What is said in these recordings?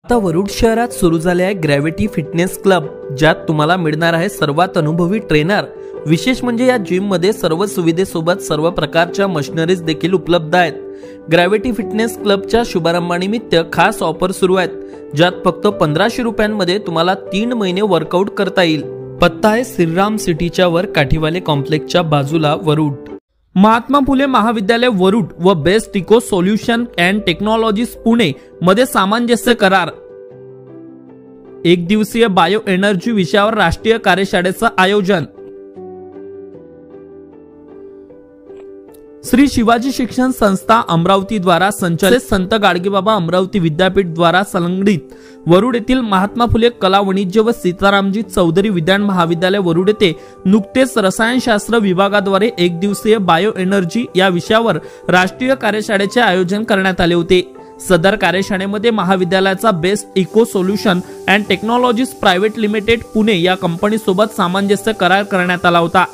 आता वरुड शहरात सुरू झाले आहे ग्रॅव्हिटी फिटनेस क्लब, ज्यात तुम्हाला मिळणार आहे सर्वात अनुभवी ट्रेनर। विशेष म्हणजे या जिम मध्ये सर्व सुविधेसोबत सर्व प्रकारच्या मशिनरीज देखील उपलब्ध आहेत। ग्रॅव्हिटी फिटनेस क्लबच्या शुभारंभानिमित्त खास ऑफर सुरू आहेत, ज्यात फक्त 1500 रुपयांमध्ये तुम्हाला 3 महिने वर्कआउट करता येईल। पत्ता आहे श्रीराम सिटीच्या वर काठीवाले कॉम्प्लेक्सच्या बाजूला वरुड। महात्मा फुले महाविद्यालय वरुड व best eco solution and technologies Pune मध्ये सामंजस्य करार। एक दिवसीय बायो एनर्जी विषयावर राष्ट्रीय कार्यशाळेचं आयोजन। श्री शिवाजी शिक्षण संस्था अमरावती द्वारा संचालित संत गाडगेबाबा अमरावती विद्यापीठ द्वारा संलग्नित वरुड येथील महात्मा फुले कला वाणिज्य व सीतारामजी चौधरी विज्ञान महाविद्यालय वरुड येथे नुकतेच रसायनशास्त्र विभागाद्वारे एक दिवसीय बायो एनर्जी या विषयावर राष्ट्रीय कार्यशाळेचे आयोजन करण्यात आले होते। सदर कार्यशाळेमध्ये महाविद्यालयाचा best eco solution and technologies private limited Pune या कंपनी सोबत सामंजस्य करार करण्यात आला होता।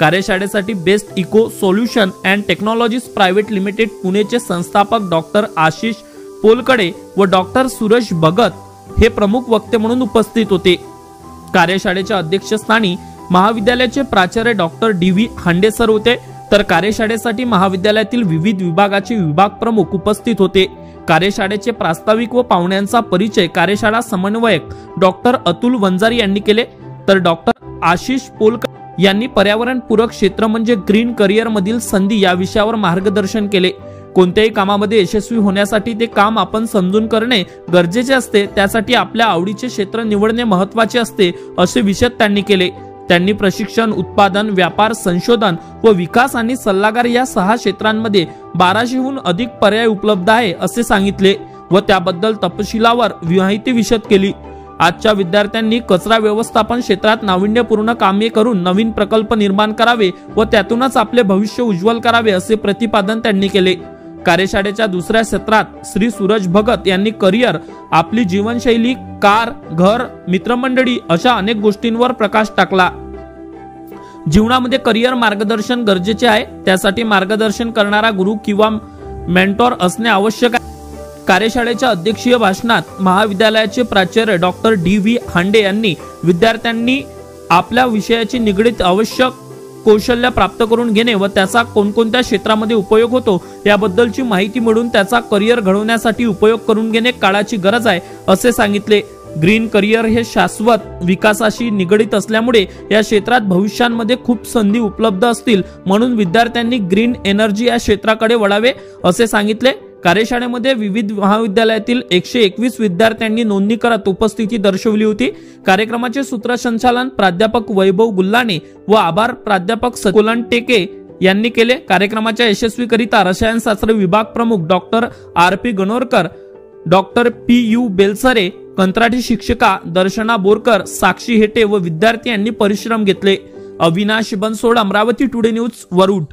कार्यशाळेसाठी best eco solution and technologies private limited पुणेचे संस्थापक डॉक्टर आशिष पोलकडे व डॉक्टर सुरेश भगत हे प्रमुख वक्ते म्हणून उपस्थित होते। कार्यशाळेच्या अध्यक्षस्थानी महाविद्यालयाचे प्राचार्य डॉक्टर डी.व्ही. हांडे सर होते, तर कार्यशाळेसाठी महाविद्यालयातील विविध विभागाचे विभाग प्रमुख उपस्थित होते। कार्यशाळेचे प्रास्ताविक व पाहुण्यांचा परिचय कार्यशाळा समन्वयक डॉक्टर अतुल वंजारी यांनी केले, तर डॉक्टर आशिष पोलकडे यांनी पर्यावरण पूरक क्षेत्र म्हणजे ग्रीन करिअर मधील संधी या विषयावर मार्गदर्शन केले। कोणत्याही कामामध्ये यशस्वी होण्यासाठी ते काम आपण समजून करणे गरजेचे असते, त्यासाठी आपल्या आवडीचे क्षेत्र निवडणे महत्त्वाचे असते असे विषय त्यांनी केले। त्यांनी प्रशिक्षण, उत्पादन, व्यापार, संशोधन व विकास आणि सल्लागार या 6 क्षेत्रांमध्ये 1200हून अधिक पर्याय उपलब्ध आहे असे सांगितले व त्याबद्दल तपशिलावर माहिती विशद केली। आजच्या विद्यार्थ्यांनी कचरा व्यवस्थापन क्षेत्रात नाविन्यपूर्ण कामे करून नवीन प्रकल्प निर्माण करावे व त्यातूनच आपले भविष्य उज्ज्वल करावे असे प्रतिपादन त्यांनी केले। कार्यशाळेच्या दुसऱ्या सत्रात श्री सूरज भगत यांनी करिअर, आपली जीवनशैली, कार, घर, मित्रमंडळी अशा अनेक गोष्टींवर प्रकाश टाकला। जीवनामध्ये करिअर मार्गदर्शन गरजेचे आहे, त्यासाठी मार्गदर्शन करणारा गुरु किंवा मेंटॉर असणे आवश्यक आहे। कार्यशाळेच्या अध्यक्षीय भाषणात महाविद्यालयाचे प्राचार्य डॉक्टर डी.व्ही. हांडे यांनी विद्यार्थ्यांनी आपल्या विषयाची निगडीत आवश्यक कौशल्य प्राप्त करून घेणे व त्याचा कोणकोणत्या क्षेत्रामध्ये उपयोग होतो याबद्दलची माहिती मिळवून त्याचा करिअर घडवण्यासाठी उपयोग करून घेणे काळाची गरज आहे असे सांगितले। ग्रीन करिअर हे शाश्वत विकासाशी निगडीत असल्यामुळे या क्षेत्रात भविष्यामध्ये खूप संधी उपलब्ध असतील, म्हणून विद्यार्थ्यांनी ग्रीन एनर्जी या क्षेत्राकडे वळावे असे सांगितले। कार्यशाळेमध्ये विविध महाविद्यालयातील 121 विद्यार्थ्यांनी नोंदणी करत उपस्थिती दर्शवली होती। कार्यक्रमाचे सूत्रसंचालन प्राध्यापक वैभव गुल्लाने व आभार प्राध्यापक सकोलन टेके यांनी केले। कार्यक्रमाच्या यशस्वीकरिता रसायनशास्त्र विभाग प्रमुख doctor RP. Ganorkar, doctor PU. Belsare, कंत्राटी शिक्षिका दर्शना बोरकर, साक्षी हेटे व विद्यार्थी यांनी परिश्रम घेतले। Avinash Bansod, Amravati today news, Warud.